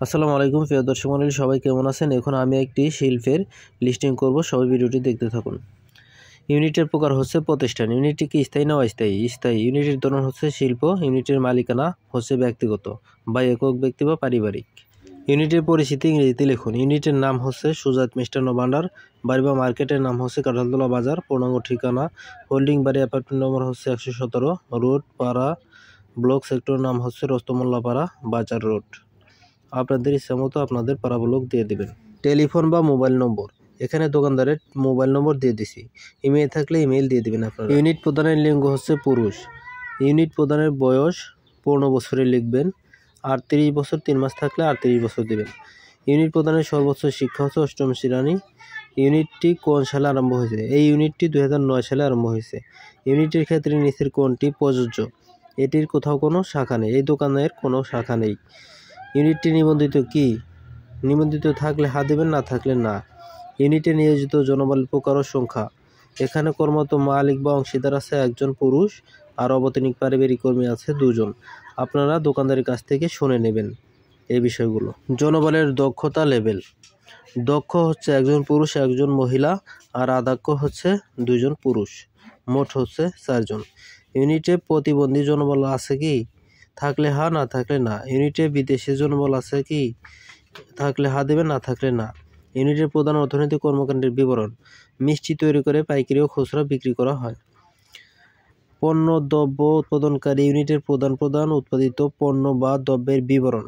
আসসালামু আলাইকুম প্রিয় দর্শক মণ্ডলী, সবাই কেমন আছেন? এখন আমি একটি শিল্পের লিস্টিং করব, সবাই ভিডিওটি দেখতে থাকুন। ইউনিটের প্রকার হচ্ছে প্রতিষ্ঠান। ইউনিটটি কি স্থায়ী না অস্থায়ী? স্থায়ী। ইউনিটের ধরন হচ্ছে শিল্প। ইউনিটের মালিকানা হচ্ছে ব্যক্তিগত বা একক ব্যক্তি বা পারিবারিক। ইউনিটের পরিচিতি ইংরেজিতে লিখুন। ইউনিটের নাম হচ্ছে সুজাত মিষ্টান্ন ভান্ডার। বাড়ি বা মার্কেটের নাম হচ্ছে কাঁঠালতলা বাজার। পূর্ণাঙ্গ ঠিকানা হোল্ডিং বাড়ি, অ্যাপার্টমেন্ট নম্বর হচ্ছে 117, রোড পাড়া, ব্লক সেক্টর নাম হচ্ছে রস্তমোল্লা পাড়া, বাজার রোড। আপনাদের ইচ্ছা মতো আপনাদের পাড়া ব্লক দিয়ে দেবেন। টেলিফোন বা মোবাইল নম্বর, এখানে দোকানদারের মোবাইল নম্বর দিয়ে দিছি। ইমেল থাকলে ইমেল দিয়ে দেবেন আপনারা। ইউনিট প্রদানের লিঙ্গ হচ্ছে পুরুষ। ইউনিট প্রদানের বয়স 15 বছরে লিখবেন। 38 বছর 3 মাস থাকলে 38 বছর দেবেন। ইউনিট প্রদানের সর্বোচ্চ শিক্ষা হচ্ছে 8ম শ্রেণী। ইউনিটটি কোন সালে আরম্ভ হয়েছে? এই ইউনিটটি 2009 সালে আরম্ভ হয়েছে। ইউনিটের ক্ষেত্রে নিচের কোনটি প্রযোজ্য? এটির কোথাও কোনো শাখা নেই। এই দোকানের কোনো শাখা নেই। ইউনিটটি নিবন্ধিত কি? নিবন্ধিত থাকলে হা দেবেন, না থাকলে না। ইউনিটে নিয়োজিত জনবলের প্রকার ও সংখ্যা, এখানে কর্মরত মালিক বা অংশীদার আছে 1 পুরুষ আর অবৈতনিক পারিবারিক কর্মী আছে 2 জন। আপনারা দোকানদারের কাছ থেকে শুনে নেবেন এই বিষয়গুলো। জনবলের দক্ষতা লেভেল, দক্ষ হচ্ছে 1 পুরুষ 1 মহিলা আর অদক্ষ হচ্ছে 2 জন পুরুষ, মোট হচ্ছে 4 জন। ইউনিটে প্রতিবন্ধী জনবল আছে কি? থাকলে হা, না থাকলে না। ইউনিটে বিদেশি জনবল আছে কি? থাকলে হা দেবেন, না থাকলে না। ইউনিটের প্রধান অর্থনৈতিক কর্মকাণ্ডের বিবরণ, মিষ্টি তৈরি করে পাইকারি ও খুচরা বিক্রি করা হয়। পণ্য দ্রব্য উৎপাদনকারী ইউনিটের প্রধান উৎপাদিত পণ্য বা দ্রব্যের বিবরণ।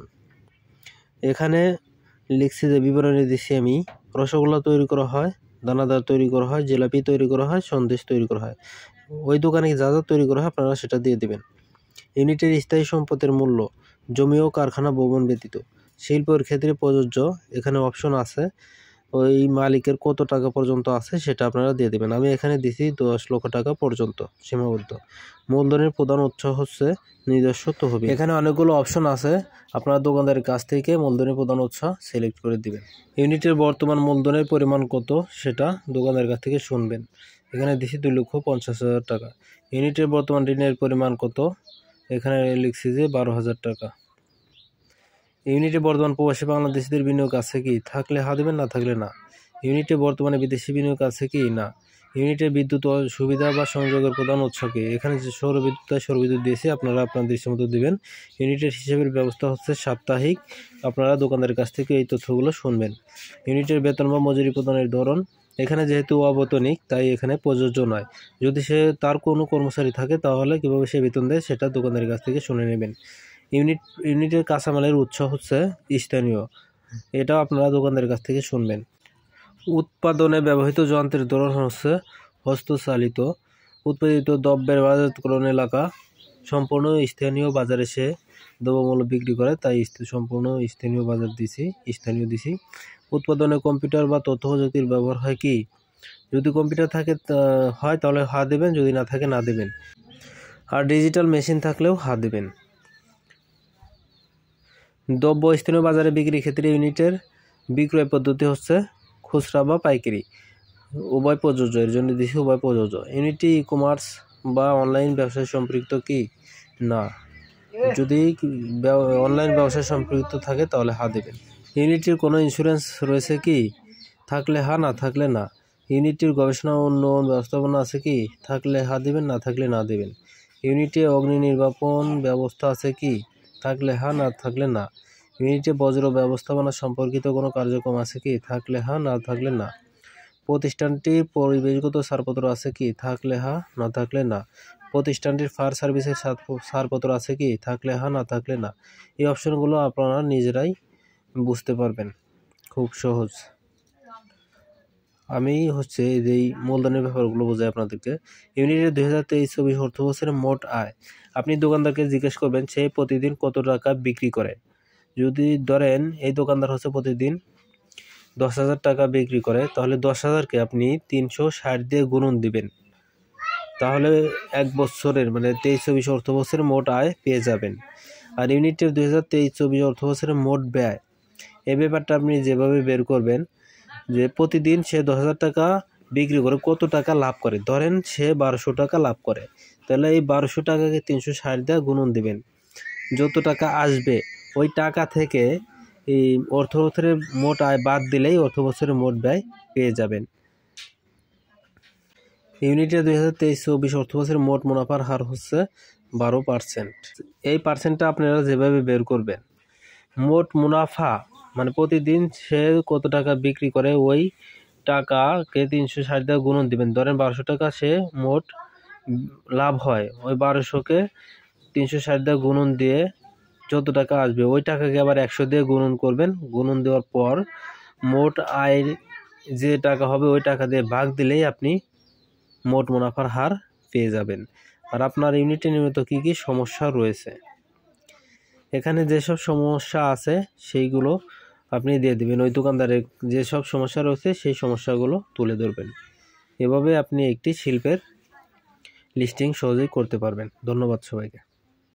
এখানে লিখছি যে বিবরণে দিচ্ছি আমি, রসগোল্লা তৈরি করা হয়, দানাদার তৈরি করা হয়, জিলাপি তৈরি করা হয়, সন্দেশ তৈরি করা হয়। ওই দোকানে যা যা তৈরি করা হয় আপনারা সেটা দিয়ে দেবেন। ইউনিটের স্থায়ী সম্পদের মূল্য, জমি ও কারখানা ভবন ব্যতীত। শিল্পের ক্ষেত্রে প্রযোজ্য, এখানে অপশন আছে, ওই মালিকের কত টাকা পর্যন্ত আছে সেটা আপনারা দিয়ে দেবেন। আমি এখানে দিছি 10 লক্ষ টাকা পর্যন্ত সীমাবদ্ধ। মূলধনের প্রধান উৎস হচ্ছে নিজস্ব তহবিল। এখানে অনেকগুলো অপশন আছে, আপনারা দোকানদারের কাছ থেকে মূলধনের প্রধান উৎস সিলেক্ট করে দিবেন। ইউনিটের বর্তমান মূলধনের পরিমাণ কত সেটা দোকানদারের কাছ থেকে শুনবেন। এখানে দিছি 2,50,000 টাকা। ইউনিটের বর্তমান ঋণের পরিমাণ কত? এখানে লিখছি যে 12,000 টাকা। ইউনিটে বর্তমান প্রবাসী বাংলাদেশিদের বিনিয়োগ আছে কি? থাকলে হা দেবেন, না থাকলে না। ইউনিটে বর্তমানে বিদেশি বিনিয়োগ আছে কি? না। ইউনিটে বিদ্যুৎ সুবিধা বা সংযোগের প্রধান উৎস কি? এখানে যে সৌরবিদ্যুৎ দিয়েছে, আপনারা আপনাদের ইচ্ছে মতো দেবেন। ইউনিটের হিসাবের ব্যবস্থা হচ্ছে সাপ্তাহিক। আপনারা দোকানদারের কাছ থেকে এই তথ্যগুলো শুনবেন। ইউনিটের বেতন বা মজুরি প্রদানের ধরন, এখানে যেহেতু অবৈতনিক তাই এখানে প্রযোজ্য নয়। যদি তার কোনো কর্মচারী থাকে তাহলে কীভাবে সে বেতন দেয় সেটা দোকানদারের কাছ থেকে শুনে নেবেন। ইউনিটের কাঁচামালের উৎস হচ্ছে স্থানীয়, এটাও আপনারা দোকানদারের কাছ থেকে শুনবেন। উৎপাদনে ব্যবহৃত যন্ত্রের ধরন হচ্ছে হস্তচালিত। উৎপাদিত দ্রব্যের বাজারজাতকরণ এলাকা, সম্পূর্ণ স্থানীয় বাজারে সে দ্রব্যমূল্য বিক্রি করে, তাই সম্পূর্ণ স্থানীয় বাজার দিছি। উৎপাদনে কম্পিউটার বা তথ্য প্রযুক্তির ব্যবহার হয় কি? যদি কম্পিউটার থাকে হয় তাহলে হা দেবেন, যদি না থাকে না দেবেন। আর ডিজিটাল মেশিন থাকলেও হা দেবেন। দ্রব্য স্থানীয় বাজারে বিক্রির ক্ষেত্রে ইউনিটের বিক্রয় পদ্ধতি হচ্ছে খুচরা বা পাইকারি, উভয় প্রযোজ্য। এর জন্য দিছি উভয় প্রযোজ্য। ইউনিটটি ই কমার্স বা অনলাইন ব্যবসায় সম্পৃক্ত কি? না। যদি অনলাইন ব্যবসায় সম্পৃক্ত থাকে তাহলে হা দেবেন। ইউনিটির কোনো ইন্স্যুরেন্স রয়েছে কি? থাকলে হা, না থাকলে না। ইউনিটির গবেষণা ও উন্নয়ন ব্যবস্থাপনা আছে কি? থাকলে হা দেবেন, না থাকলে না দেবেন। ইউনিটে অগ্নি নির্বাপন ব্যবস্থা আছে কি? থাকলে হা, না থাকলে না। ইউনিটে বজ্র ব্যবস্থাপনা সম্পর্কিত কোনো কার্যক্রম আছে কি? থাকলে হা, না থাকলে না। প্রতিষ্ঠানটির পরিবেশগত ছাড়পত্র আছে কি? থাকলে হা, না থাকলে না। প্রতিষ্ঠানটির ফায়ার সার্ভিসের ছাড়পত্র আছে কি? থাকলে হা, না থাকলে না। এই অপশনগুলো আপনারা নিজেরাই বুঝতে পারবেন, খুব সহজ। আমি এই মূলধনের ব্যাপারগুলো বোঝাই আপনাদেরকে। ইউনিটের 2023-24 অর্থবছরের মোট আয়, আপনি দোকানদারকে জিজ্ঞেস করবেন সে প্রতিদিন কত টাকা বিক্রি করে। যদি ধরেন এই দোকানদার হচ্ছে প্রতিদিন 10,000 টাকা বিক্রি করে, তাহলে 10,000কে আপনি 360 দিয়ে গুণন দিবেন, তাহলে 1 বছরের মানে 23-24 অর্থবছরের মোট আয় পেয়ে যাবেন। আর ইউনিটের 2023-24 অর্থবছরের মোট ব্যয়, এই ব্যাপারটা আপনি যেভাবে বের করবেন যে প্রতিদিন সে 10,000 টাকা বিক্রি করে কত টাকা লাভ করে। ধরেন সে 1200 টাকা লাভ করে, তাহলে এই 1200 টাকাকে 360 দিয়ে গুণন দিবেন। যত টাকা আসবে ওই টাকা থেকে এই অর্থ বছরের মোট আয় বাদ দিলেই অর্থ বছরের মোট ব্যয় পেয়ে যাবেন। ইউনিটের 2023-24 অর্থ বছরের মোট মুনাফার হার হচ্ছে 12%। এই পার্সেন্টটা আপনারা যেভাবে বের করবেন, মোট মুনাফা মানে প্রতিদিন সে কত টাকা বিক্রি করে ওই টাকাকে 360 দিয়ে গুণন দিবেন। ধরেন 1200 টাকা সে মোট লাভ হয়, ওই 1200কে 360 দিয়ে গুণন দিয়ে যত টাকা আসবে ওই টাকাকে আবার 100 দিয়ে গুণন করবেন। গুণন দেওয়ার পর মোট আয়ের যে টাকা হবে ওই টাকা দিয়ে ভাগ দিলেই আপনি মোট মুনাফার হার পেয়ে যাবেন। আর আপনার ইউনিটে নিয়মিত কী কী সমস্যা রয়েছে, এখানে যেসব সমস্যা আছে সেইগুলো আপনি দিয়ে দেবেন। ওই দোকানদারের যেসব সমস্যা রয়েছে সেই সমস্যাগুলো তুলে ধরবেন। এভাবে আপনি একটি শিল্পের লিস্টিং সহজেই করতে পারবেন। ধন্যবাদ সবাইকে।